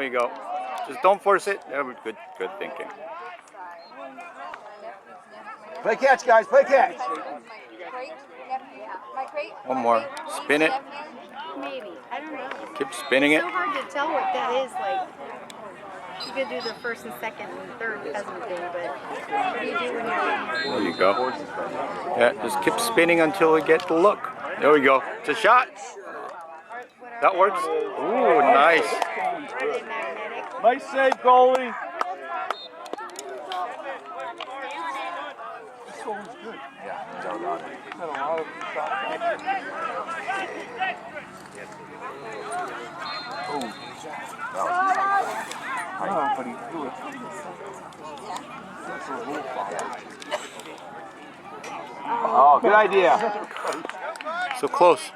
we go. Just don't force it. Good thinking. Play catch, guys. Play catch. One more. Spin it. Maybe. I don't know. Keep spinning it. It's so hard to tell what that is. Like, you could do the first and second and third peasant thing, but what do you do when you're There you go. Yeah, just keep spinning until we get the look. There we go. It's a shot. That works. Ooh, nice. Are they magnetic? Nice save, goalie. This goalie's good. Yeah, no doubt. He's had a lot of but he threw it. Oh, good idea. So close.